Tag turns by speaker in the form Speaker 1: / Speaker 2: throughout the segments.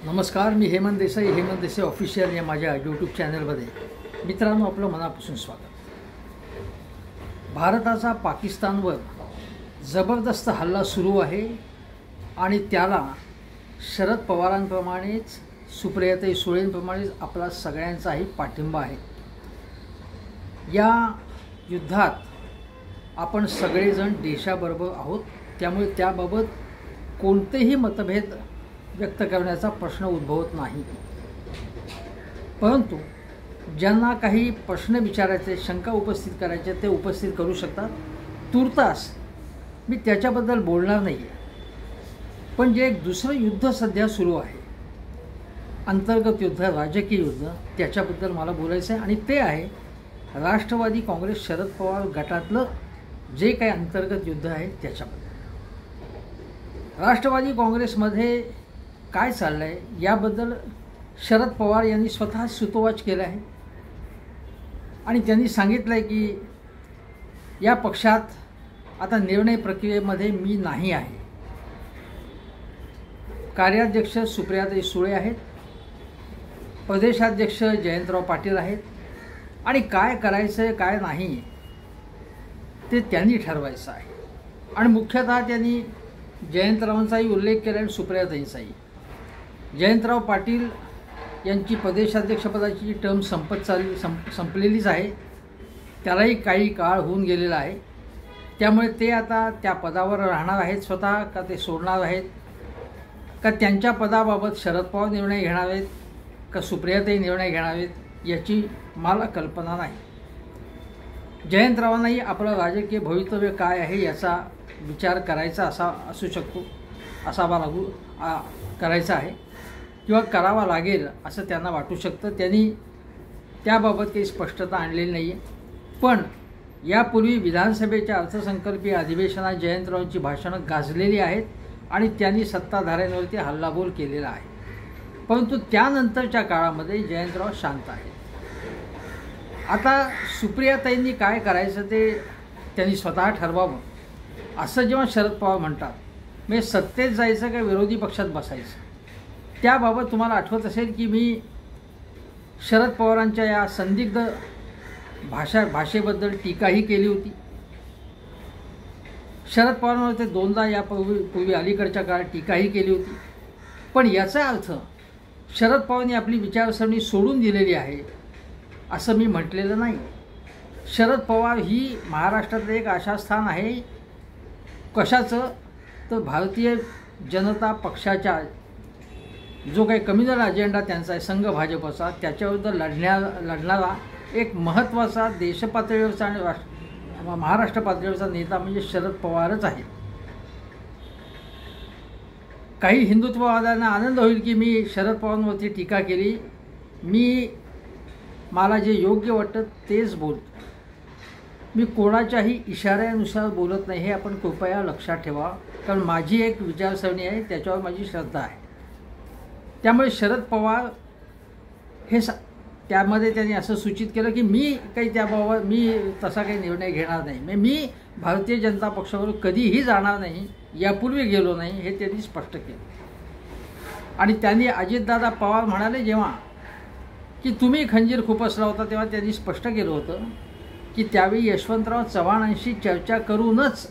Speaker 1: नमस्कार, मी हेमंत देसाई ऑफिशियल या माझ्या यूट्यूब चॅनलमध्ये मित्रांनो आपलं मनापासून स्वागत। भारताचा पाकिस्तानवर जबरदस्त हल्ला सुरू आहे आणि त्याला शरद पवारांप्रमाणेच सुप्रियाताई सुळेंप्रमाणेच आपला सगळ्यांचाही पाठिंबा आहे। या युद्धात आपण सगळेजण देशाबरोबर आहोत, त्यामुळे त्याबाबत कोणतेही मतभेद व्यक्त करण्याचा प्रश्न उद्भवत नाही। परंतु ज्यांना काही प्रश्न विचारायचे, शंका उपस्थित करायचे ते उपस्थित करू शकतात। तुर्तास मी त्याच्याबद्दल बोलणार नाही आहे, पण जे एक दुसरं युद्ध सध्या सुरू आहे, अंतर्गत युद्ध, राजकीय युद्ध, त्याच्याबद्दल मला बोलायचं आहे। आणि ते आहे राष्ट्रवादी काँग्रेस शरद पवार गटातलं जे काही अंतर्गत युद्ध आहे त्याच्याबद्दल। राष्ट्रवादी काँग्रेसमध्ये काय चाललं आहे याबद्दल शरद पवार यांनी स्वतः सूतोवाच केला आहे आणि त्यांनी सांगितलं आहे की या पक्षात आता निर्णय प्रक्रियेमध्ये मी नाही आहे। कार्याध्यक्ष सुप्रियाताई सुळे आहेत, प्रदेशाध्यक्ष जयंतराव पाटील आहेत आणि काय करायचं आहे काय नाही ते त्यांनी ठरवायचं आहे। आणि मुख्यतः त्यांनी जयंतरावांचाही उल्लेख केला आणि सुप्रियाताईंचाही। जयंतराव पाटील यांची प्रदेशाध्यक्षपदाची टर्म संपलेलीच आहे, त्यालाही काही काळ होऊन गेलेला आहे, त्यामुळे ते आता त्या पदावर राहणार आहेत स्वतः का ते सोडणार आहेत का त्यांच्या पदाबाबत शरद पवार निर्णय घेणार आहेत का सुप्रियाताई निर्णय घेणार आहेत याची मला कल्पना नाही। जयंतरावांनाही आपलं राजकीय भवितव्य काय आहे याचा विचार करायचा असू शकतो, करायचा आहे किंवा करावा लागेल असं त्यांना वाटू शकतं। त्यांनी त्याबाबत काही स्पष्टता आणलेली नाही आहे, पण यापूर्वी विधानसभेच्या अर्थसंकल्पीय अधिवेशनात जयंतरावांची भाषणं गाजलेली आहेत आणि त्यांनी सत्ताधाऱ्यांवरती हल्लाबोल केलेला आहे, परंतु त्यानंतरच्या काळामध्ये जयंतराव शांत आहेत। आता सुप्रियाताईंनी काय करायचं ते त्यांनी स्वतः ठरवावं असं जेव्हा शरद पवार म्हणतात, म्हणजे सत्तेत जायचं का विरोधी पक्षात बसायचं, त्याबाबत तुम्हाला आठवत असेल की मी शरद पवारांच्या या संदिग्ध भाषेबद्दल टीकाही केली होती। शरद पवारांवर ते दोनदा यापूर्वी अलीकडच्या काळात टीकाही केली होती, पण याचा अर्थ शरद पवारांनी आपली विचारसरणी सोडून दिलेली आहे असं मी म्हटलेलं नाही। शरद पवार ही महाराष्ट्रातलं एक आशास्थान आहे, कशाचं तर भारतीय जनता पक्षाच्या जो काही कम्युनल अजेंडा त्यांचा आहे संघ भाजपचा, त्याच्याविरुद्ध लढणारा एक महत्त्वाचा देशपातळीवरचा आणि महाराष्ट्र पातळीवरचा नेता म्हणजे शरद पवारच आहे। काही हिंदुत्ववाद्यांना आनंद होईल की मी शरद पवारांवरती टीका केली, मला जे योग्य वाटतं तेच बोलतो, मी कोणाच्याही इशाऱ्यानुसार बोलत नाही, हे आपण कृपया लक्षात ठेवा, कारण माझी एक विचारसरणी आहे, त्याच्यावर माझी श्रद्धा आहे। त्यामुळे शरद पवार हे त्यामध्ये त्यांनी असं सूचित केलं की मी काही त्याबाबत तसा काही निर्णय घेणार नाही, मी भारतीय जनता पक्षावर कधीही जाणार नाही, यापूर्वी गेलो नाही, हे त्यांनी स्पष्ट केलं। आणि त्यांनी अजितदादा पवार म्हणाले जेव्हा की तुम्ही खंजीर खुपसला होता, तेव्हा त्यांनी स्पष्ट केलं होतं की त्यावेळी यशवंतराव चव्हाणांशी चर्चा करूनच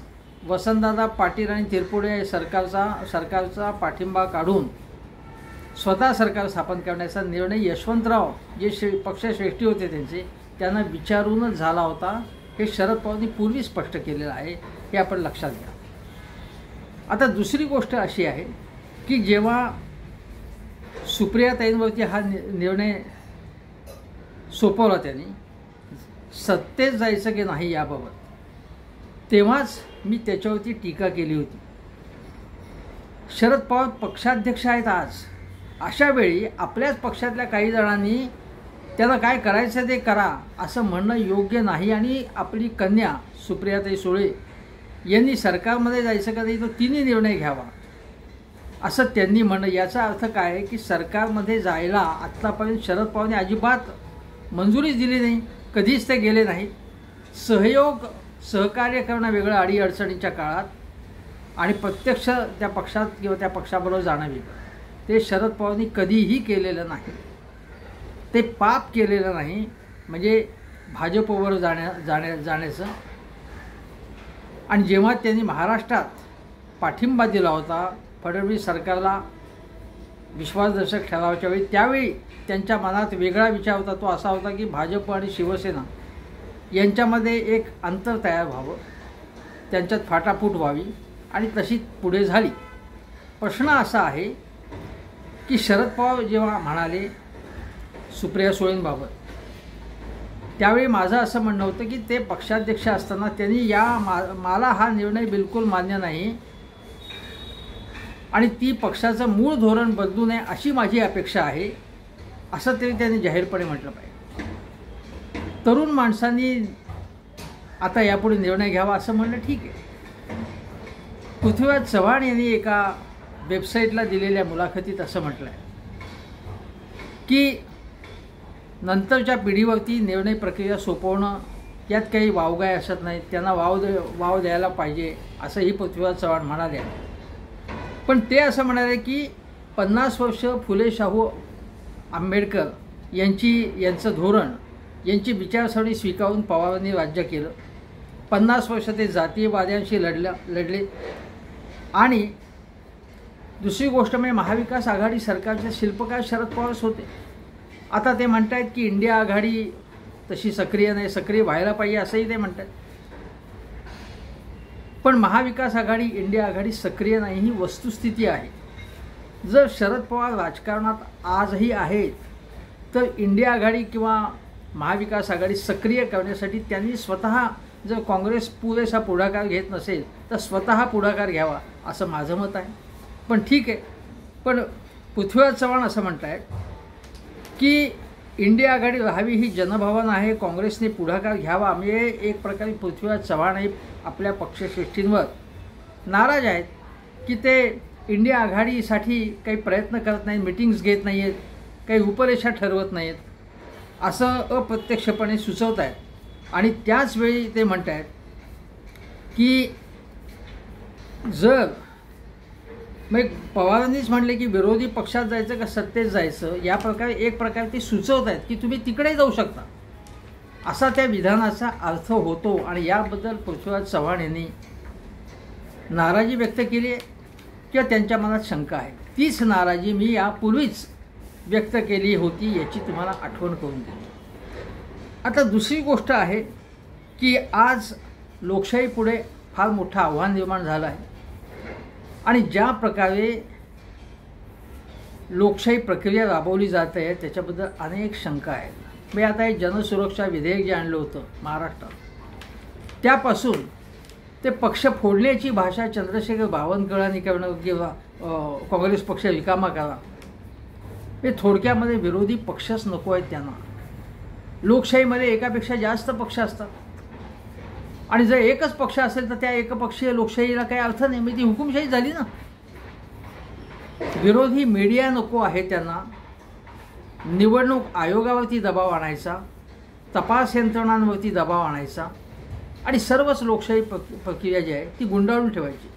Speaker 1: वसंतदादा पाटील आणि तिरपुडे सरकारचा पाठिंबा काढून स्वतः सरकार स्थापन करण्याचा निर्णय यशवंतराव जे पक्षश्रेष्ठी होते त्यांना विचारूनच झाला होता, हे शरद पवारांनी पूर्वी स्पष्ट केलेलं आहे, हे आपण लक्षात घ्या। आता दुसरी गोष्ट अशी आहे की जेव्हा सुप्रियाताईंवरती हा निर्णय सोपवला त्यांनी सत्तेत जायचं की नाही याबाबत, तेव्हाच मी त्याच्यावरती टीका केली होती। शरद पवार पक्षाध्यक्ष आहेत आज, अशा वेळी आपल्याच पक्षातल्या काही जणांनी त्याला काय करायचं ते करा असं म्हणणं योग्य नाही आणि आपली कन्या सुप्रियाताई सुळे यांनी सरकारमध्ये जायचं का नाही तो तिने निर्णय घ्यावा असं त्यांनी म्हणणं। याचा अर्थ काय आहे की सरकारमध्ये जायला आत्तापर्यंत शरद पवारांनी अजिबात मंजुरीच दिली नाही, कधीच ते गेले नाही। सहकार्य करणं वेगळं अडीअडचणीच्या काळात आणि प्रत्यक्ष त्या पक्षात किंवा त्या पक्षाबरोबर जाणं वेगळं, ते शरद पवारांनी कधीही केलेलं नाही. ते पाप केलेलं नाही, म्हणजे भाजपवर जाण्याचं. आणि जेव्हा त्यांनी महाराष्ट्रात पाठिंबा दिला होता फडणवीस सरकारला विश्वासदर्शक ठरावाच्या वेळी, त्यावेळी त्यांच्या मनात वेगळा विचार होता. तो असा होता की भाजप आणि शिवसेना यांच्यामध्ये एक अंतर तयार व्हावं, त्यांच्यात फाटाफूट व्हावी, आणि तशी पुढे झाली. प्रश्न असा आहे की शरद पवार जेव्हा म्हणाले सुप्रिया सुळेंबाबत, त्यावेळी माझं असं म्हणणं होतं की ते पक्षाध्यक्ष असताना त्यांनी मला हा निर्णय बिलकुल मान्य नाही आणि ती पक्षाचं मूळ धोरण बदलू नये अशी माझी अपेक्षा आहे, असं तरी त्यांनी जाहीरपणे म्हटलं पाहिजे. तरुण माणसांनी आता यापुढे निर्णय घ्यावा असं म्हणणं ठीक आहे. पृथ्वीराज चव्हाण यांनी एका वेबसाईटला दिलेल्या मुलाखतीत असं म्हटलं आहे की नंतरच्या पिढीवरती निर्णय प्रक्रिया सोपवणं यात काही वावगाय असत नाहीत, त्यांना वाव द्यायला पाहिजे असंही पृथ्वीराज चव्हाण म्हणाले. पण ते असं म्हणाले की 50 वर्ष फुले शाहू आंबेडकर यांचं धोरण, यांची विचारसरणी स्वीकारून पवारांनी राज्य केलं. 50 वर्ष ते जातीयवाद्यांशी लढले. आणि दुसरी गोष्ट म्हणजे महाविकास आघाडी सरकारचे शिल्पकार शरद पवारच होते. आता ते म्हणत आहेत की इंडिया आघाडी तशी सक्रिय नाही, सक्रिय व्हायला पाहिजे असंही ते म्हणतात. पण महाविकास आघाडी, इंडिया आघाडी सक्रिय नाही ही वस्तुस्थिती आहे. जर शरद पवार राजकारणात आजही आहेत तर इंडिया आघाडी किंवा महाविकास आघाडी सक्रिय करण्यासाठी त्यांनी स्वतः, जर काँग्रेस पुरेसा पुढाकार घेत नसेल तर स्वतः पुढाकार घ्यावा असं माझं मत आहे. पण ठीक आहे, पण पृथ्वीराज चव्हाण असं म्हणत आहेत की इंडिया आघाडी राहावी ही जनभावना आहे, काँग्रेसने पुढाकार घ्यावा. म्हणजे एक प्रकारे पृथ्वीराज चव्हाणही आपल्या पक्षश्रेष्ठींवर नाराज आहेत की ते इंडिया आघाडीसाठी काही प्रयत्न करत नाहीत, मिटिंग्स घेत नाही आहेत, काही उपरेषा ठरवत नाहीत असं अप्रत्यक्षपणे सुचवत आहेत. आणि त्याचवेळी ते म्हणत आहेत की जर मग पवारांनीच म्हणले की विरोधी पक्षात जायचं का सत्तेत जायचं, या प्रकारे एक प्रकारे ते सुचवत आहेत की तुम्ही तिकडे जाऊ शकता, असा त्या विधानाचा अर्थ होतो. आणि याबद्दल पृथ्वीराज चव्हाण यांनी नाराजी व्यक्त केली आहे किंवा त्यांच्या मनात शंका आहे. तीच नाराजी मी यापूर्वीच व्यक्त केली होती, याची तुम्हाला आठवण करून दिली. आता दुसरी गोष्ट आहे की आज लोकशाहीपुढे फार मोठं आव्हान निर्माण झालं आहे आणि ज्या प्रकारे लोकशाही प्रक्रिया राबवली जात आहे त्याच्याबद्दल अनेक शंका आहेत. मी आता हे जनसुरक्षा विधेयक जे आणलं होतं महाराष्ट्रात, त्यापासून ते पक्ष फोडण्याची भाषा चंद्रशेखर बावनकुळेंनी करणं किंवा काँग्रेस पक्ष रिकामा करा, हे थोडक्यामध्ये विरोधी पक्षच नको आहेत त्यांना. लोकशाहीमध्ये एकापेक्षा जास्त पक्ष असतात आणि जर एकच पक्ष असेल तर त्या एकपक्षीय लोकशाहीला काही अर्थ नाही, म्हणजे ती हुकुमशाही झाली ना. विरोधी मीडिया नको आहे त्यांना. निवडणूक आयोगावरती दबाव आणायचा, तपास यंत्रणांवरती दबाव आणायचा आणि सर्वच लोकशाही प्रक्रिया जी आहे ती गुंडाळून ठेवायची.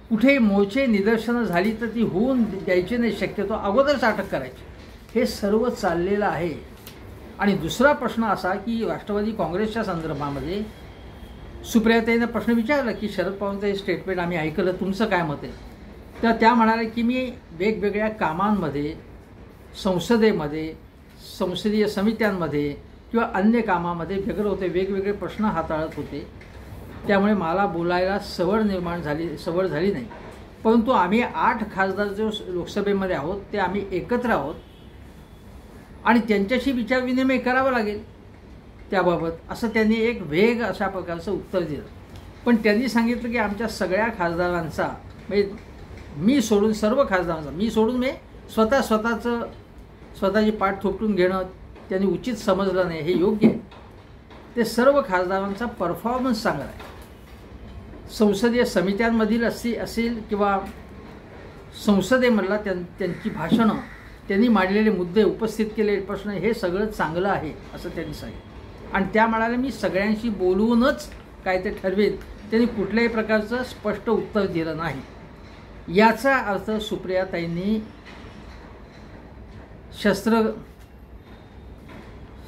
Speaker 1: कुठेही मोर्चे निदर्शनं झाली तर ती होऊन द्यायची नाही, शक्यतो अगोदरच अटक करायची. हे सर्व चाललेलं आहे. आणि दुसरा प्रश्न असा की राष्ट्रवादी काँग्रेसच्या संदर्भामध्ये सुप्रियाताईंना प्रश्न विचारला की शरद पवारांचं हे स्टेटमेंट आम्ही ऐकलं, तुमचं काय मत आहे? तर त्या म्हणाल्या की मी वेगवेगळ्या कामांमध्ये, संसदेमध्ये, संसदीय समित्यांमध्ये किंवा अन्य कामामध्ये व्यग्र होते, वेगवेगळे प्रश्न हाताळत होते, त्यामुळे मला बोलायला सवड झाली नाही. परंतु आम्ही 8 खासदार जो लोकसभेमध्ये आहोत ते आम्ही एकत्र आहोत आणि त्यांच्याशी विचारविनिमय करावं लागेल त्याबाबत, असं त्यांनी एक वेग अशा प्रकारचं उत्तर दिलं. पण त्यांनी सांगितलं की आमच्या सगळ्या खासदारांचा, म्हणजे मी सोडून सर्व खासदारांचा, मी सोडून मी स्वतःची पाठ थोपटून घेणं त्यांनी उचित समजलं नाही, हे योग्य आहे. ते सर्व खासदारांचा परफॉर्मन्स चांगला आहे. संसदीय समित्यांमधील असेल किंवा संसदेमधला त्यांची भाषणं, त्यांनी मांडलेले मुद्दे, उपस्थित केलेले प्रश्न, हे सगळं चांगलं आहे असं त्यांनी सांगितलं. आणि त्या म्हणाल्या मी सगळ्यांशी बोलवूनच काय ते ठरवेल. त्यांनी कुठल्याही प्रकारचं स्पष्ट उत्तर दिलं नाही. याचा अर्थ सुप्रियाताईंनी शस्त्र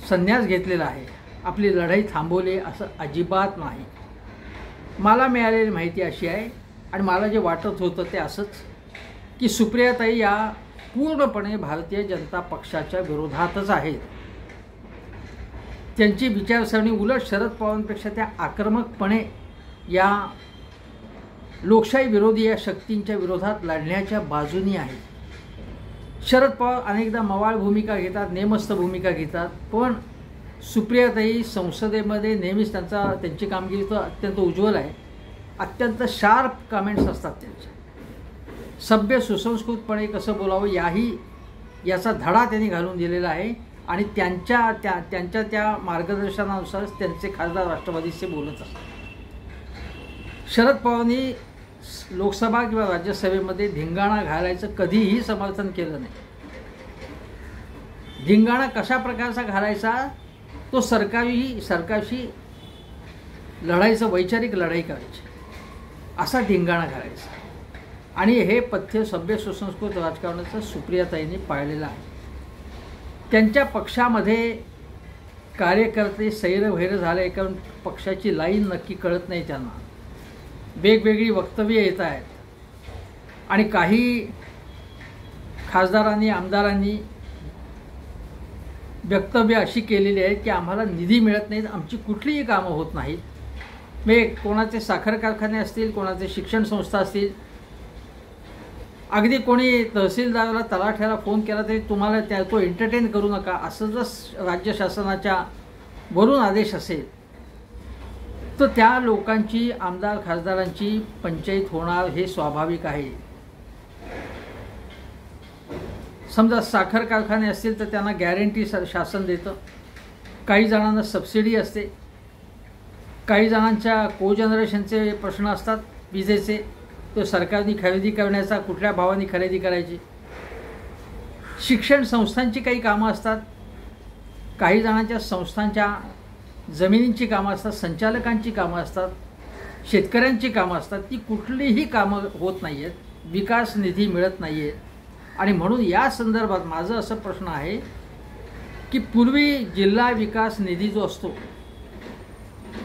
Speaker 1: संन्यास घेतलेला आहे, आपली लढाई थांबवली असं अजिबात नाही. मला मिळालेली माहिती अशी आहे आणि मला जे वाटत होतं ते असंच की सुप्रियाताई या पूर्णपणे भारतीय जनता पक्षाच्या विरोधातच आहेत. त्यांची विचारसरणी उलट शरद पवारांपेक्षा त्या आक्रमकपणे या लोकशाही विरोधी या शक्तींच्या विरोधात लढण्याच्या बाजूनी आहे. शरद पवार अनेकदा मवाळ भूमिका घेतात, नेमस्त भूमिका घेतात, पण सुप्रियाताई संसदेमध्ये नेहमीच त्यांची कामगिरी तर अत्यंत उज्ज्वल आहे. अत्यंत शार्प कमेंट्स असतात त्यांचे. सभ्य सुसंस्कृतपणे कसं बोलावं याचा धडा त्यांनी घालून दिलेला आहे आणि त्यांच्या त्या मार्गदर्शनानुसारच त्यांचे खासदार राष्ट्रवादीचे बोलत असतात. शरद पवारांनी लोकसभा किंवा राज्यसभेमध्ये धिंगाणा घालायचं कधीही समर्थन केलं नाही. धिंगाणा कशा प्रकारचा घालायचा, तो सरकारशी लढायचं, वैचारिक लढाई करायची, असा धिंगाणा घालायचा. आणि हे पथ्य सभ्य सुसंस्कृत राजकारणाचं सुप्रियाताईंनी पाळलेलं आहे. त्यांच्या पक्षामध्ये कार्यकर्ते सैरभैर झाले, कारण पक्षाची लाईन नक्की कळत नाही त्यांना. वेगवेगळी वक्तव्य येत आहेत आणि काही खासदारांनी आमदारांनी वक्तव्य अशी केलेली आहेत की आम्हाला निधी मिळत नाहीत, आमची कुठलीही कामं होत नाहीत. म्हणजे कोणाचे साखर कारखाने असतील, कोणाचे शिक्षण संस्था असतील, अगदी कोणी तहसीलदाराला तलाठ्याला फोन केला तरी तुम्हाला तो एंटरटेन करू नका, असं जर राज्य शासनाच्या वरून आदेश असेल तर त्या लोकांची, आमदार खासदारांची पंचायत होणार हे स्वाभाविक आहे. समजा साखर कारखाने असतील तर त्यांना गॅरंटी शासन देतं, काही जणांना सबसिडी असते, काही जणांच्या कोजनरेशनचे प्रश्न असतात विजेचे, तो सरकारने खरेदी करण्याचा, कुठल्या भावाने खरेदी करायची. शिक्षण संस्थांची काही कामं असतात, काही जणांच्या संस्थांच्या जमिनींची कामं असतात, संचालकांची कामं असतात, शेतकऱ्यांची कामं असतात. ती कुठलीही कामं होत नाही आहेत, विकास निधी मिळत नाही आहे. आणि म्हणून या संदर्भात माझं असं प्रश्न आहे की पूर्वी जिल्हा विकास निधी जो असतो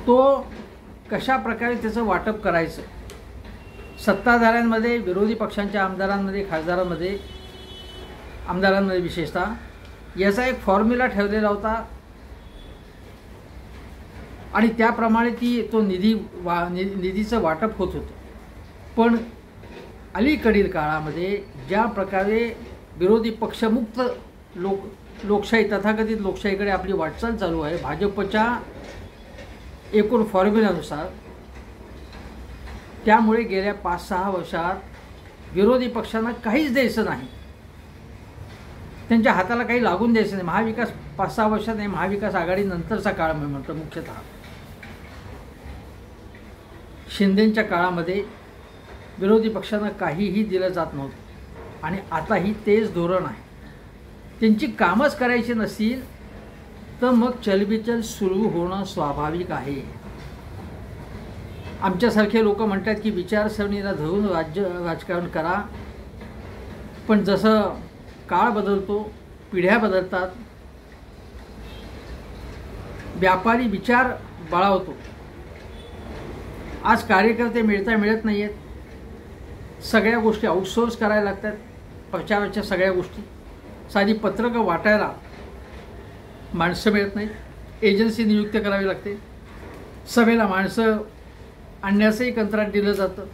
Speaker 1: तो कशा प्रकारे त्याचं वाटप करायचं, सत्ताधाऱ्यांमध्ये, विरोधी पक्षांच्या आमदारांमध्ये, खासदारांमध्ये, आमदारांमध्ये विशेषतः याचा एक फॉर्म्युला ठेवलेला होता आणि त्याप्रमाणे तो निधीचं वाटप होत होतं. पण अलीकडील काळामध्ये ज्या प्रकारे विरोधी पक्षमुक्त लोकशाही, तथाकथित लोकशाहीकडे आपली वाटचाल चालू आहे, भाजपच्या एकूण फॉर्म्युल्यानुसार, त्यामुळे गेल्या 5-6 वर्षात विरोधी पक्षांना काहीच द्यायचं नाही, त्यांच्या हाताला काही लागून द्यायचं नाही. महाविकास 5-6 वर्षात नाही, महाविकास आघाडीनंतरचा काळ मी म्हणतो मुख्यतः. शिंदेंच्या काळामध्ये विरोधी पक्षांना काहीही दिलं जात नव्हतं आणि आताही तेच धोरण आहे. त्यांची कामच करायची नसतील तर मग चलबिचल सुरू होणं स्वाभाविक आहे. आमच्यासारखे लोक म्हणतात की विचारसरणीला धरून राजकारण करा, पण जसं काळ बदलतो, पिढ्या बदलतात, व्यापारी विचार बळावतो. आज कार्यकर्ते मिळत नाही आहेत, सगळ्या गोष्टी आउटसोर्स करायला लागतात, प्रचाराच्या सगळ्या गोष्टी. साधी पत्रकं वाटायला माणसं मिळत नाहीत, एजन्सी नियुक्त करावी लागते, सभेला माणसं आणण्याचंही कंत्राट दिलं जातं.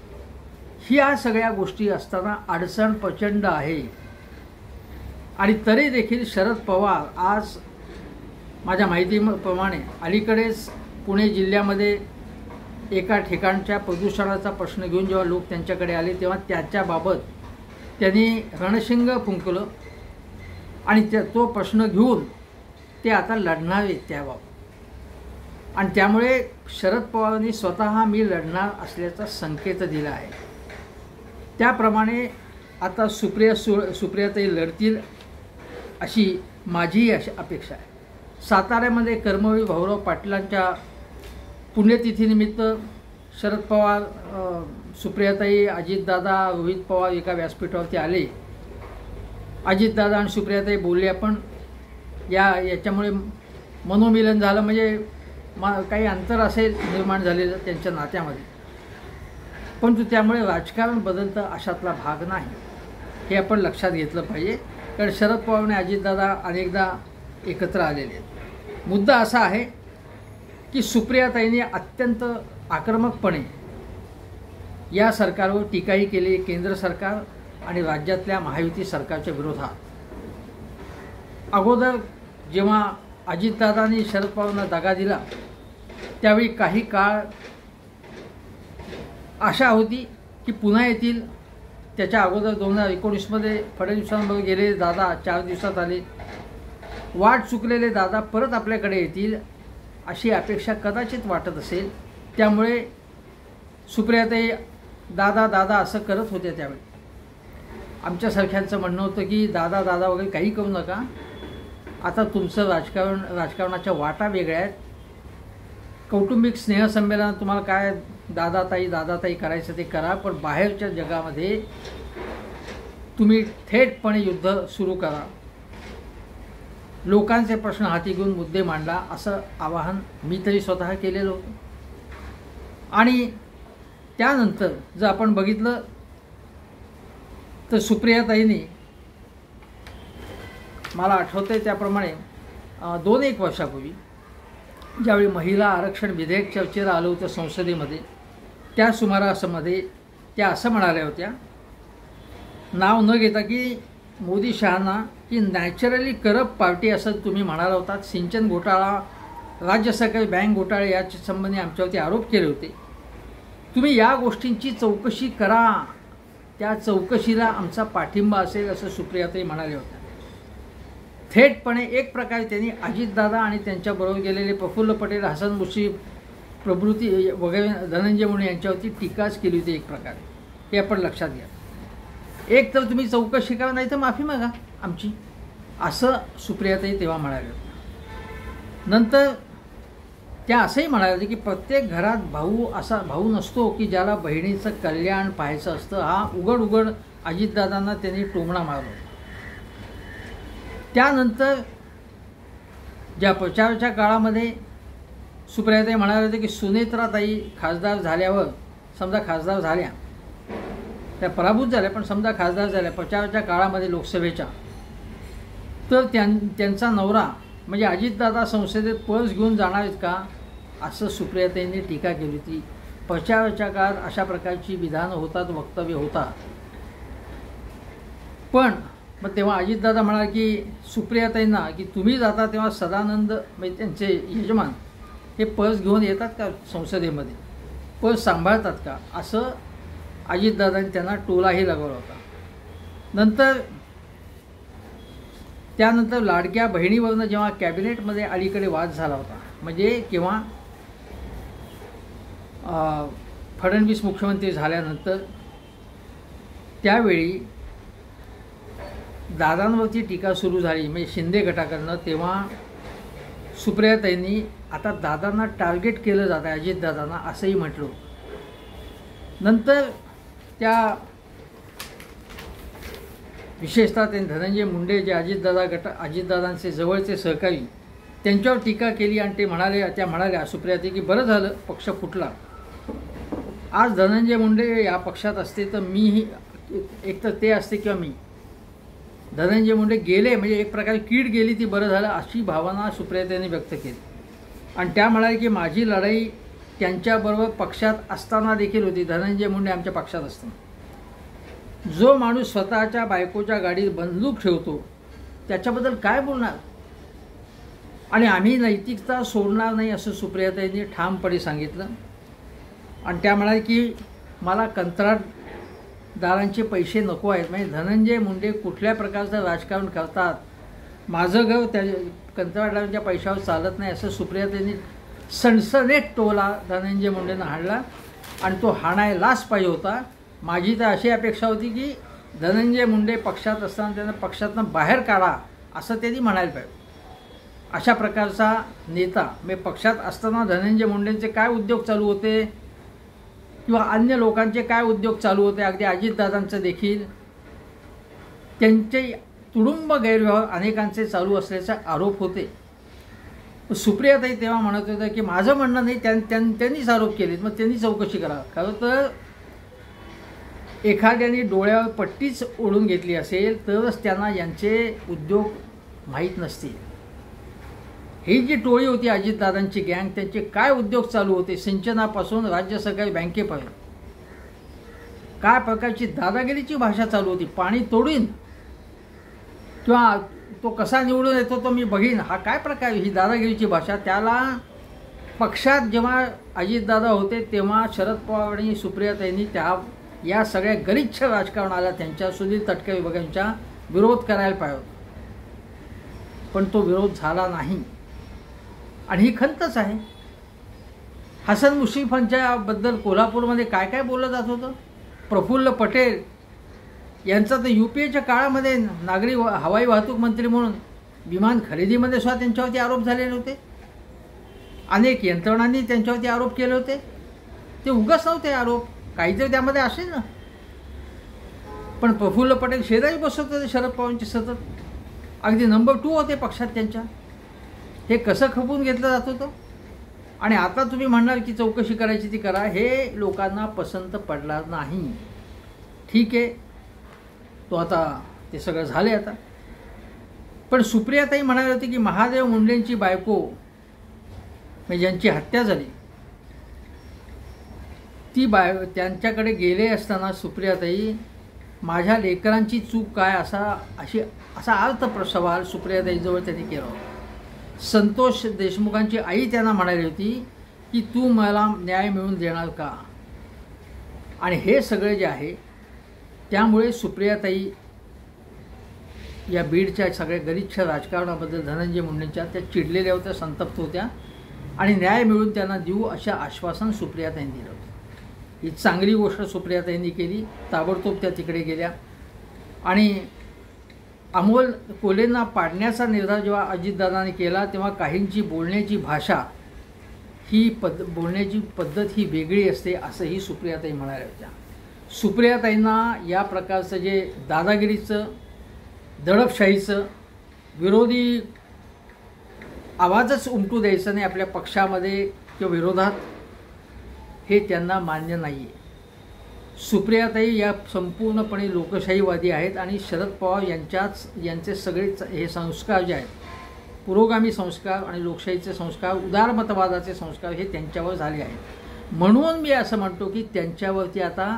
Speaker 1: ह्या सगळ्या गोष्टी असताना अडचण प्रचंड आहे. आणि तरी देखील शरद पवार आज माझ्या माहितीप्रमाणे अलीकडेच पुणे जिल्ह्यामध्ये एका ठिकाणच्या प्रदूषणाचा प्रश्न घेऊन जेव्हा लोक त्यांच्याकडे आले तेव्हा त्याच्याबाबत त्यांनी रणशिंग फुंकलं आणि तो प्रश्न घेऊन ते आता लढणार आहेत त्याबाबत. आणि त्यामुळे शरद पवारांनी स्वतः मी लढणार असल्याचा संकेत दिला आहे. त्याप्रमाणे आता सुप्रियाताई लढतील अशी माझी अपेक्षा आहे. साताऱ्यामध्ये कर्मवीर भाऊराव पाटलांच्या पुण्यतिथीनिमित्त शरद पवार, सुप्रियाताई, अजितदादा, रोहित पवार एका व्यासपीठावरती आले अजितदादा आणि सुप्रियाताई बोलल्या, पण याच्यामुळे मनोमिलन झालं, म्हणजे काही अंतर असेल निर्माण झालेलं त्यांच्या नात्यामध्ये, परंतु त्यामुळे राजकारण बदलतं अशातला भाग नाही, हे आपण लक्षात घेतलं पाहिजे. कारण शरद पवार आणि अजितदादा अनेकदा एकत्र आलेले आहेत. मुद्दा असा आहे की सुप्रियाताईंनी अत्यंत आक्रमकपणे या सरकारवर टीकाही केली, केंद्र सरकार आणि राज्यातल्या महायुती सरकारच्या विरोधात. अगोदर जेव्हा अजितदादांनी शरद पवारांना दगा दिला त्यावेळी काही काळ आशा होती की पुन्हा येतील. त्याच्या अगोदर 2019मध्ये फडणवीसांबरोबर गेलेले दादा 4 दिवसात आले. वाट चुकलेले दादा परत आपल्याकडे येतील अशी अपेक्षा कदाचित वाटत असेल. त्यामुळे सुप्रियाताई दादा दादा असं करत होत्या. त्यावेळी आमच्यासारख्यांचं म्हणणं होतं की दादा दादा वगैरे काही करू नका, आता तुमचं राजकारणाच्या वाटा वेगळ्या आहेत. कौटुंबिक स्नेहसंमेलन तुम्हाला काय दादाताई करायचं ते करा, पण बाहेरच्या जगामध्ये तुम्ही थेटपणे युद्ध सुरू करा, लोकांचे प्रश्न हाती घेऊन मुद्दे मांडा, असं आवाहन मी तरी स्वतः केलेलं होतं. आणि त्यानंतर जर आपण बघितलं तर सुप्रियाताईंनी, मला आठवतंय त्याप्रमाणे 2-1 वर्षापूर्वी ज्यावेळी महिला आरक्षण विधेयक चर्चेला आलं होतं संसदेमध्ये, त्या सुमारासमध्ये त्या असं म्हणाल्या होत्या, नाव न घेता, की मोदी शहांना की नॅचरली करप्ट पार्टी असं तुम्ही म्हणाला होतात. सिंचन घोटाळा, राज्य सरकारी बँक घोटाळे याच्या संबंधी आमच्यावरती आरोप केले होते. तुम्ही या गोष्टींची चौकशी करा, त्या चौकशीला आमचा पाठिंबा असेल असं सुप्रियाताई म्हणाल्या होत्या. थेटपणे एक प्रकारे त्यांनी अजितदादा आणि त्यांच्याबरोबर गेलेले प्रफुल्ल पटेल, हसन मुश्रीफ प्रभृती वगैरे धनंजय मुंडे यांच्यावरती टीकाच केली होती एक प्रकारे. हे आपण लक्षात घ्या. एक तर तुम्ही चौकशी करा, नाही तर माफी मागा आमची, असं सुप्रियाताई तेव्हा म्हणाल्या होत्या. नंतर त्या असंही म्हणाल्या होत्या की प्रत्येक घरात भाऊ नसतो की ज्याला बहिणीचं कल्याण पाहायचं असतं. हा उघड अजितदादांना त्यांनी टोमणा मारला. त्यानंतर ज्या प्रचाराच्या काळामध्ये सुप्रियाताई म्हणाले होते की सुनेत्राताई खासदार झाल्यावर, समजा खासदार झाल्या, त्या पराभूत झाल्या, पण समजा खासदार झाल्या प्रचाराच्या काळामध्ये लोकसभेच्या, तर त्यांचा नवरा म्हणजे अजितदादा संसदेत पर्स घेऊन जाणार आहेत का, असं सुप्रियाताईंनी टीका केली होती. प्रचाराच्या काळात अशा प्रकारची विधानं होतात, वक्तव्य होतात. पण मग तेव्हा अजितदादा म्हणाले की सुप्रियाताईंना की तुम्ही जाता तेव्हा सदानंद म्हणजे त्यांचे यजमान हे पर्स घेऊन येतात का संसदेमध्ये, पर्स सांभाळतात का, असं अजितदादांनी त्यांना टोलाही लगावला होता. त्यानंतर लाडक्या बहिणीवरनं जेव्हा कॅबिनेटमध्ये अलीकडे वाद झाला होता, म्हणजे केव्हा फडणवीस मुख्यमंत्री झाल्यानंतर, त्यावेळी दादांवरती टीका सुरू झाली म्हणजे शिंदे गटाकडनं. तेव्हा सुप्रियाताईंनी आता दादांना टार्गेट केलं जात आहे, अजितदादांना, असंही म्हटलं. नंतर त्या विशेषतः ते धनंजय मुंडे जे अजितदादांचे जवळचे सहकारी, त्यांच्यावर टीका केली आणि त्या म्हणाल्या सुप्रियाताई की बरं झालं पक्ष फुटला. आज धनंजय मुंडे या पक्षात असते तर मीही, एक तर ते असते किंवा मी, धनंजय मुंडे गेले म्हणजे एक प्रकारे कीड गेली ती बरं झालं, अशी भावना सुप्रियाताईंनी व्यक्त केली. आणि त्या म्हणाले की माझी लढाई त्यांच्याबरोबर पक्षात असताना देखील होती, धनंजय मुंडे आमच्या पक्षात असताना. जो माणूस स्वतःच्या बायकोच्या गाडीत बंदूक ठेवतो त्याच्याबद्दल काय बोलणार, आणि आम्ही नैतिकता सोडणार नाही असं सुप्रियाताईंनी ठामपणे सांगितलं. आणि त्या म्हणाले की मला कंत्राटदारांचे पैसे नको आहेत, म्हणजे धनंजय मुंडे कुठल्या प्रकारचं राजकारण करतात, माझं घर त्या कंत्राटदारांच्या पैशावर चालत नाही, असं सुप्रियाताईंनी सणसणीत टोला धनंजय मुंडेंना हाणला. आणि तो हाणायलाच पाहिजे होता. माझी तर अशी अपेक्षा होती की धनंजय मुंडे पक्षात असताना त्यांना पक्षातनं बाहेर काढा असं त्यांनी म्हणायला पाहिजे. अशा प्रकारचा नेता म्हणजे पक्षात असताना धनंजय मुंडेंचे काय उद्योग चालू होते किंवा अन्य लोकांचे काय उद्योग चालू होते, अगदी अजितदादांचं देखील, त्यांचे तुडुंब गैरव्यवहार अनेकांचे चालू असल्याचा आरोप होते. सुप्रियाताई तेव्हा म्हणत होत्या की माझं म्हणणं नाही, त्यांनीच आरोप केलेत, मग त्यांनी चौकशी करा. खरं तर एखाद्याने डोळ्यावर पट्टीच ओढून घेतली असेल तरच त्यांना यांचे उद्योग माहीत नसतील. ही जी टोळी होती अजितदादांची गँग, त्यांचे काय उद्योग चालू होते सिंचनापासून राज्य सरकारी बँकेपर्यंत, काय प्रकारची दादागिरीची भाषा चालू होती. पाणी तोडून किंवा तो कसा निवडून येतो तो मी बघीन, हा काय प्रकार, ही दादागिरीची भाषा. त्याला पक्षात जेव्हा अजितदादा होते तेव्हा शरद पवार आणि सुप्रियाताईंनी या सगळ्या गलिच्छ राजकारणाला त्यांच्या सुनील तटकरे विभागांच्या विरोध करायला पाहिजे होता, पण तो विरोध झाला नाही. आणि ही खंतच आहे. हसन मुश्रीफांच्याबद्दल कोल्हापूरमध्ये काय काय बोललं जात होतं. प्रफुल्ल पटेल यांचा तर UPAच्या काळामध्ये नागरी हवाई वाहतूक मंत्री म्हणून विमान खरेदीमध्ये सुद्धा त्यांच्यावरती आरोप झालेले होते. अनेक यंत्रणांनी त्यांच्यावरती आरोप केले होते. ते उगाच नव्हते आरोप, काहीतरी त्यामध्ये असेल ना. पण प्रफुल्ल पटेल शेजारी बसत होते शरद पवारांचे सतत, अगदी नंबर 2 होते पक्षात त्यांच्या. हे कसं खपवून घेतलं जात होतं. आणि आता तुम्ही म्हणणार की चौकशी करायची ती करा, हे लोकांना पसंत पडणार नाही. ठीक आहे, तो आता ते सगळं झाले आता. पण सुप्रियाताई म्हणाली होती की महादेव मुंडेंची बायको म्हणजे ज्यांची हत्या झाली ती त्यांच्याकडे गेले असताना सुप्रियाताई माझ्या लेकरांची चूक काय असा अर्थसवाल सुप्रियाताईजवळ त्यांनी केला होता. संतोष देशमुखांची आई त्यांना म्हणाली होती की तू मला न्याय मिळवून देणार का. आणि हे सगळे जे आहे त्यामुळे सुप्रियाताई या बीडच्या सगळ्या गलिच्छ राजकारणाबद्दल धनंजय मुंडेंच्या त्या चिडलेल्या होत्या, संतप्त होत्या आणि न्याय मिळवून त्यांना देऊ अशा आश्वासन सुप्रियाताईंनी दिलं होतं. ही चांगली गोष्ट सुप्रियाताईंनी केली. ताबडतोब त्या तिकडे गेल्या आणि अमोल कोल्हेंना पाडण्याचा निर्धार जेव्हा अजितदादांनी केला तेव्हा काहींची बोलण्याची भाषा ही बोलण्याची पद्धत ही वेगळी असते असंही सुप्रियाताई म्हणाल्या होत्या. सुप्रियाताईंना या प्रकारचं जे दादागिरीचं, दडपशाहीचं, विरोधी आवाजच उमटू द्यायचं नाही आपल्या पक्षामध्ये किंवा विरोधात, हे त्यांना मान्य नाही आहे. सुप्रियाताई या संपूर्णपणे लोकशाहीवादी आहेत आणि शरद पवार यांचे सगळे हे संस्कार जे आहेत, पुरोगामी संस्कार आणि लोकशाहीचे संस्कार, उदारमतवादाचे संस्कार हे त्यांच्यावर झाले आहेत. म्हणून मी असं म्हणतो की त्यांच्यावरती आता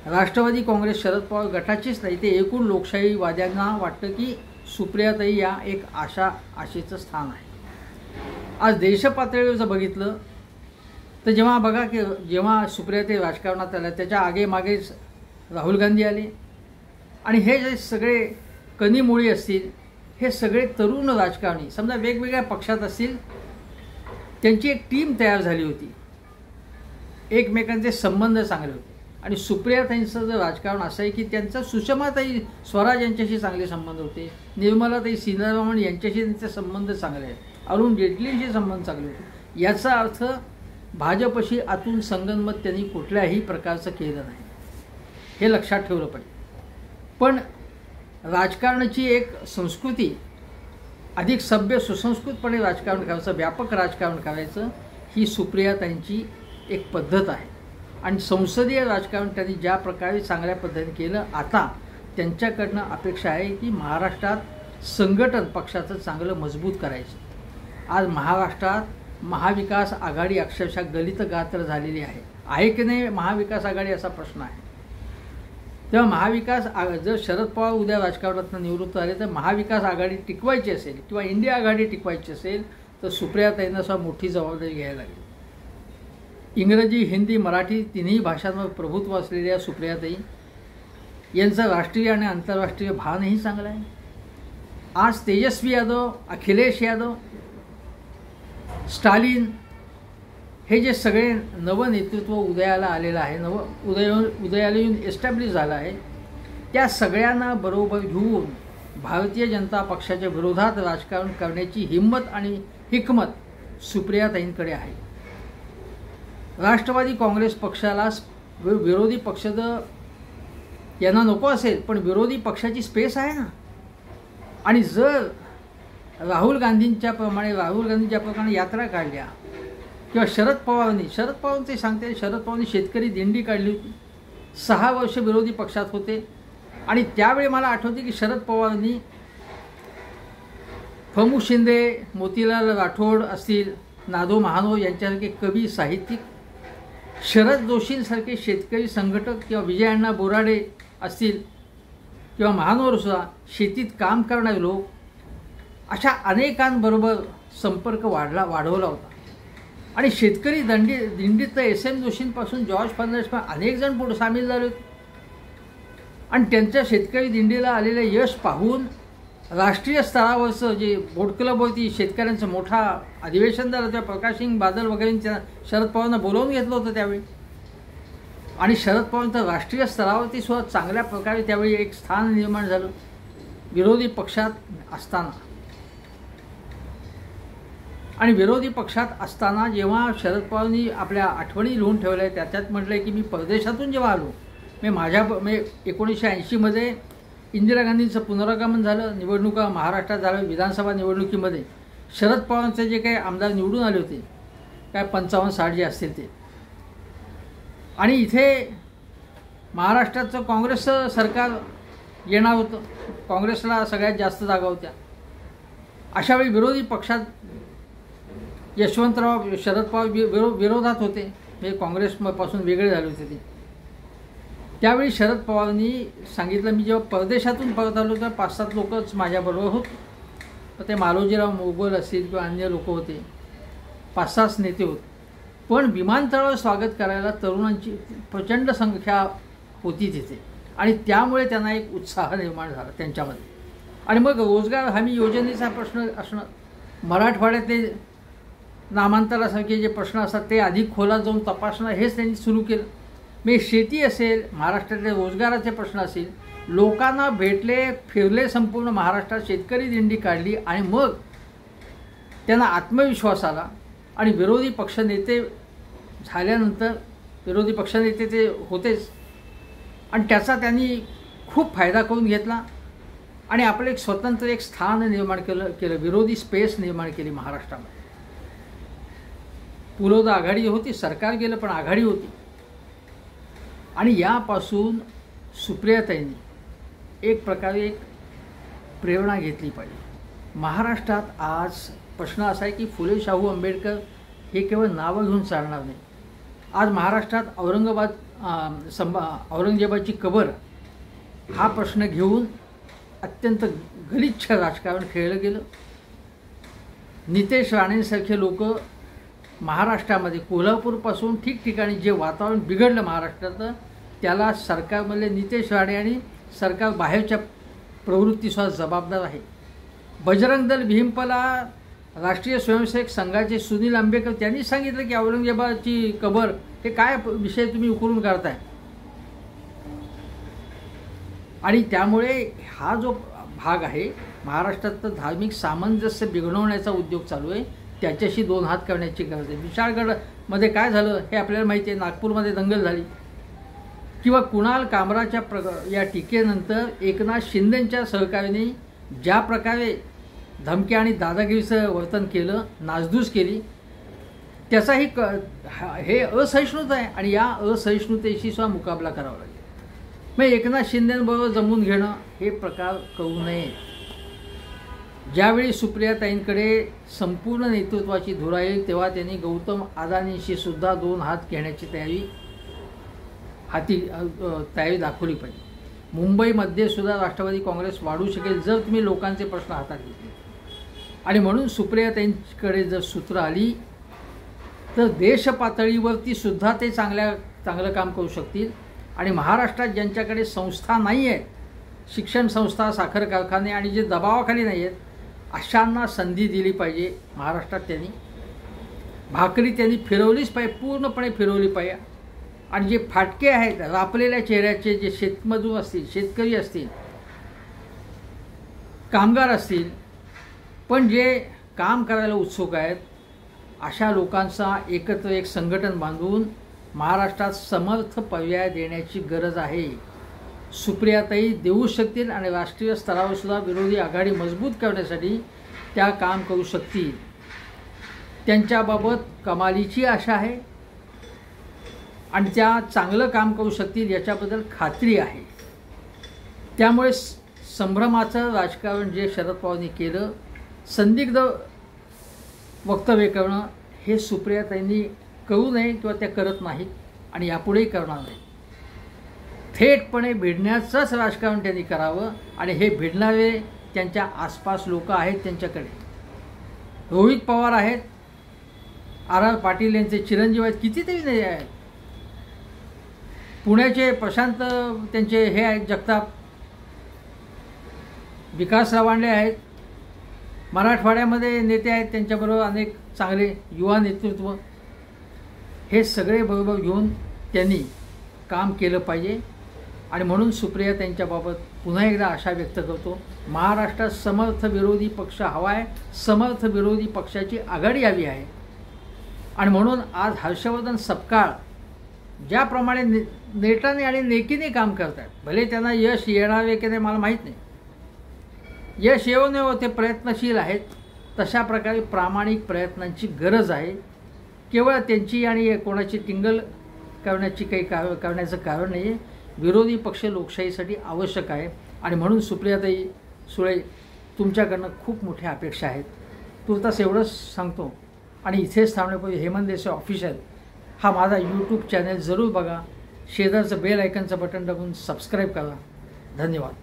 Speaker 1: राष्ट्रवादी काँग्रेस शरद पवार गटाचीच नाही, ते एकूण लोकशाहीवाद्यांना वाटतं की सुप्रियाताई या एक आशेचं स्थान आहे. आज देशपातळीवर जर बघितलं तर जेव्हा बघा की जेव्हा सुप्रियाताई राजकारणात आल्या त्याच्या आगेमागेच राहुल गांधी आले आणि हे जे सगळे कनीमोळी असतील, हे सगळे तरुण राजकारणी समजा वेगवेगळ्या पक्षात असतील, त्यांची एक टीम तयार झाली होती, एकमेकांचे संबंध चांगले होते. आणि सुप्रियाताईंचं जर राजकारण असं आहे की त्यांचा सुषमाताई स्वराज यांच्याशी चांगले संबंध होते, निर्मलाताई सीतारामन यांच्याशी त्यांचे संबंध चांगले आहेत, अरुण जेटलींशी संबंध चांगले होते. याचा अर्थ भाजपशी आतून संगनमत त्यांनी कुठल्याही प्रकारचं केलं नाही, हे लक्षात ठेवलं पाहिजे. पण राजकारणाची एक संस्कृती, अधिक सभ्य सुसंस्कृतपणे राजकारण करायचं, व्यापक राजकारण करायचं, ही सुप्रियाताईंची एक पद्धत आहे. आणि संसदीय राजकारण त्यांनी ज्या प्रकारे चांगल्या पद्धतीने केलं, आता त्यांच्याकडनं अपेक्षा आहे की महाराष्ट्रात संघटन पक्षाचं चांगलं मजबूत करायचं. आज महाराष्ट्रात महाविकास आघाडी अक्षरशः गलित गात्र झालेली आहे की नाही महाविकास आघाडी, असा प्रश्न आहे. तेव्हा महाविकास जर शरद पवार उद्या राजकारणातून निवृत्त झाले तर महाविकास आघाडी टिकवायची असेल किंवा इंडिया आघाडी टिकवायची असेल तर सुप्रियाताईंना सुद्धा मोठी जबाबदारी घ्यायला लागेल. इंग्रजी, हिंदी, मराठी तिन्ही भाषांवर प्रभुत्व असलेल्या सुप्रियाताई यांचं राष्ट्रीय आणि आंतरराष्ट्रीय भानही चांगलं आहे. आज तेजस्वी यादव, अखिलेश यादव, स्टालिन हे जे सगळे नवनेतृत्व उदयाला आलेलं आहे, उदयाला येऊन एस्टॅब्लिश झालं आहे, त्या सगळ्यांना बरोबर घेऊन भारतीय जनता पक्षाच्या विरोधात राजकारण करण्याची हिंमत आणि हिकमत सुप्रियाताईंकडे आहे. राष्ट्रवादी काँग्रेस पक्षाला विरोधी पक्ष यांना नको असेल, पण विरोधी पक्षाची स्पेस आहे ना, आणि जर राहुल गांधींच्या प्रमाणे यात्रा काढल्या किंवा शरद पवार ते सांगते, शरद पवारांनी शेतकरी दिंडी काढली होती, 6 वर्ष विरोधी पक्षात होते आणि त्यावेळी मला आठवते की शरद पवारांनी प्रमुख शिंदे, मोतीलाल राठोड असतील, नादो महानोर यांच्यासारखे कवी, साहित्यिक, शरद जोशींसारखे शेतकरी संघटक किंवा विजय अण्णा बोराडे असतील किंवा महानोरसुद्धा शेतीत काम करणारे लोक, अशा अनेकांबरोबर संपर्क वाढवला होता. आणि शेतकरी दिंडीत SM जोशींपासून जॉर्ज फर्नांडिस अनेक जण पुढे सामील झाले होते. आणि त्यांच्या शेतकरी दिंडीला आलेले यश पाहून राष्ट्रीय स्तरावरचं जे बोट क्लबवरती शेतकऱ्यांचं मोठा अधिवेशन झालं, त्या प्रकाशसिंग बादल वगैरेंच्या शरद पवारांना बोलावून घेतलं होतं त्यावेळी. आणि शरद पवारांचं राष्ट्रीय स्तरावरती सुद्धा चांगल्या प्रकारे त्यावेळी एक स्थान निर्माण झालं विरोधी पक्षात असताना. आणि विरोधी पक्षात असताना जेव्हा शरद पवारांनी आपल्या आठवणी लिहून ठेवल्या आहे, त्याच्यात म्हटलं आहे की मी परदेशातून जेव्हा आलो, मी 1980मध्ये इंदिरा गांधींचं पुनरागमन झालं, निवडणुका महाराष्ट्रात झालं, विधानसभा निवडणुकीमध्ये शरद पवारांचे जे काही आमदार निवडून आले होते, काय 55-60 जे असतील ते, आणि इथे महाराष्ट्राचं काँग्रेसचं सरकार येणार होतं, काँग्रेसला सगळ्यात जास्त जागा होत्या. अशावेळी विरोधी पक्षात यशवंतराव शरद पवार विरोधात होते, म्हणजे काँग्रेसपासून वेगळे झाले होते ते. त्यावेळी शरद पवारांनी सांगितलं, मी जेव्हा परदेशातून परत आलो तर 5-7 लोकच माझ्याबरोबर होते, ते मालोजीराव मोगल असतील किंवा अन्य लोक होते, 5-6 नेते होते. पण विमानतळावर स्वागत करायला तरुणांची प्रचंड संख्या होती तिथे आणि त्यामुळे त्यांना एक उत्साह निर्माण झाला त्यांच्यामध्ये. आणि मग रोजगार हमी योजनेचा प्रश्न असणं, मराठवाड्यातले नामांतरासारखे जे प्रश्न असतात ते अधिक खोलात जाऊन तपासणं, हेच त्यांनी सुरू केलं. म्हणजे शेती असेल, महाराष्ट्रातले रोजगाराचे प्रश्न असेल, लोकांना भेटले, फिरले संपूर्ण महाराष्ट्रात, शेतकरी दिंडी काढली आणि मग त्यांना आत्मविश्वास आला. आणि विरोधी पक्षनेते झाल्यानंतर, विरोधी पक्षनेते ते होतेच, आणि त्याचा त्यांनी खूप फायदा करून घेतला आणि आपलं एक स्वतंत्र एक स्थान निर्माण केलं, विरोधी स्पेस निर्माण केली महाराष्ट्रामध्ये. पुरोधा आघाडी होती, सरकार गेलं पण आघाडी होती. आणि यापासून सुप्रियाताईंनी एक प्रकारे एक प्रेरणा घेतली पाहिजे. महाराष्ट्रात आज प्रश्न असा आहे की फुले शाहू आंबेडकर हे केवळ नावं घेऊन चालणार नाही. आज महाराष्ट्रात औरंगजेबाची कबर हा प्रश्न घेऊन अत्यंत गलिच्छ राजकारण खेळलं गेलं. नितेश राणेंसारखे लोक महाराष्ट्रामध्ये, कोल्हापूरपासून ठिकठिकाणी जे वातावरण बिघडलं महाराष्ट्राचं, त्याला सरकारमधले नितेश राणे आणि सरकार बाहेरच्या प्रवृत्तीसुद्धा जबाबदार आहे. बजरंग दल भीमपला राष्ट्रीय स्वयंसेवक संघाचे सुनील आंबेकर त्यांनी सांगितलं की औरंगजेबाची कबर हे काय विषय तुम्ही उकरून काढताय. आणि त्यामुळे हा जो भाग आहे महाराष्ट्रात धार्मिक सामंजस्य बिघडवण्याचा उद्योग चालू आहे, त्याच्याशी 2 हात करण्याची गरज आहे. विशाळगडमध्ये काय झालं हे आपल्याला माहिती आहे, नागपूरमध्ये दंगल झाली, किंवा कुणाल कामराच्या या टीकेनंतर एकनाथ शिंदेंच्या सहकार्याने ज्या प्रकारे धमकी आणि दादागिरीचं वर्तन केलं, नासधूस केली, त्याचाही हे असहिष्णुता आहे आणि या असहिष्णुतेशी सुद्धा मुकाबला करावा लागेल. मग एकनाथ शिंदेंबरोबर जमून घेणं हे प्रकार करू नये. ज्यावेळी सुप्रियाताईंकडे संपूर्ण नेतृत्वाची धुरा येईल तेव्हा त्यांनी गौतम अदानींशी सुद्धा 2 हात घेण्याची तयारी दाखवली पाहिजे. मुंबईमध्ये सुद्धा राष्ट्रवादी काँग्रेस वाढू शकेल जर तुम्ही लोकांचे प्रश्न हातात घेतले. आणि म्हणून सुप्रियाताईंकडे जर सूत्र आली तर देश पातळीवरती सुद्धा ते चांगलं काम करू शकतील. आणि महाराष्ट्रात ज्यांच्याकडे संस्था नाही आहेत, शिक्षण संस्था, साखर कारखाने, आणि जे दबावाखाली नाही आहेत, अशांना संधी दिली पाहिजे. महाराष्ट्रात त्यांनी भाकरी फिरवलीच पाहिजे, पूर्णपणे फिरवली पाहिजे. आणि जे फाटके आहेत रापलेल्या चेहऱ्याचे, जे शेतमजूर असतील, शेतकरी असतील, कामगार असतील, पण जे काम करायला उत्सुक आहेत, अशा लोकांचा एकत्र एक संघटन बांधून महाराष्ट्रात समर्थ पर्याय देण्याची गरज आहे. सुप्रियाताई देऊ शकतील आणि राष्ट्रीय स्तरावर सुद्धा विरोधी आघाडी मजबूत करण्यासाठी त्या काम करू शकतील. त्यांच्याबाबत कमालीची आशा आहे आणि त्या चांगलं काम करू शकतील याच्याबद्दल खात्री आहे. त्यामुळे संभ्रमाचं राजकारण जे शरद पवारांनी केलं, संदिग्ध वक्तव्य करणं, हे सुप्रियाताईंनी करू नये किंवा त्या करत नाहीत आणि यापुढेही करणार नाही. थेटपणे भिडण्याचंच राजकारण त्यांनी करावं आणि हे भिडणारे त्यांच्या आसपास लोक आहेत त्यांच्याकडे. रोहित पवार आहेत, आर पाटील यांचे चिरंजीव आहेत, कितीतरी नाही आहेत. पुण्याचे प्रशांत त्यांचे हे आहेत जगताप, विकास रावांडे आहेत, मराठवाड्यामध्ये नेते आहेत, त्यांच्याबरोबर अनेक चांगले युवा नेतृत्व, हे सगळे बरोबर घेऊन त्यांनी काम केलं पाहिजे. आणि म्हणून सुप्रिया त्यांच्याबाबत पुन्हा एकदा आशा व्यक्त करतो, महाराष्ट्रात समर्थ विरोधी पक्ष हवा आहे, समर्थ विरोधी पक्षाची आघाडी हवी आहे. आणि म्हणून आज हर्षवर्धन सपकाळ ज्याप्रमाणे नेटाने आणि नेकीने काम करतात, भले त्यांना यश येणार आहे की नाही मला माहीत नाही, यश येऊ नये ते प्रयत्नशील आहेत, तशा प्रकारे प्रामाणिक प्रयत्नांची गरज आहे. केवळ त्यांची आणि कोणाची टिंगल करण्याची करण्याचं कारण नाही आहे. विरोधी पक्ष लोकशाहीसाठी आवश्यक आहे आणि म्हणून सुप्रियाताई सुळे तुमच्याकडनं खूप मोठ्या अपेक्षा आहेत. तुर्तास एवढंच सांगतो आणि इथेच थांबण्यापूर्वी हेमंत देसाई ऑफिशियल हा माझा यूट्यूब चॅनल जरूर बघा. शेजारचं बेल आयकनचं बटन दाबून सबस्क्राईब करा. धन्यवाद.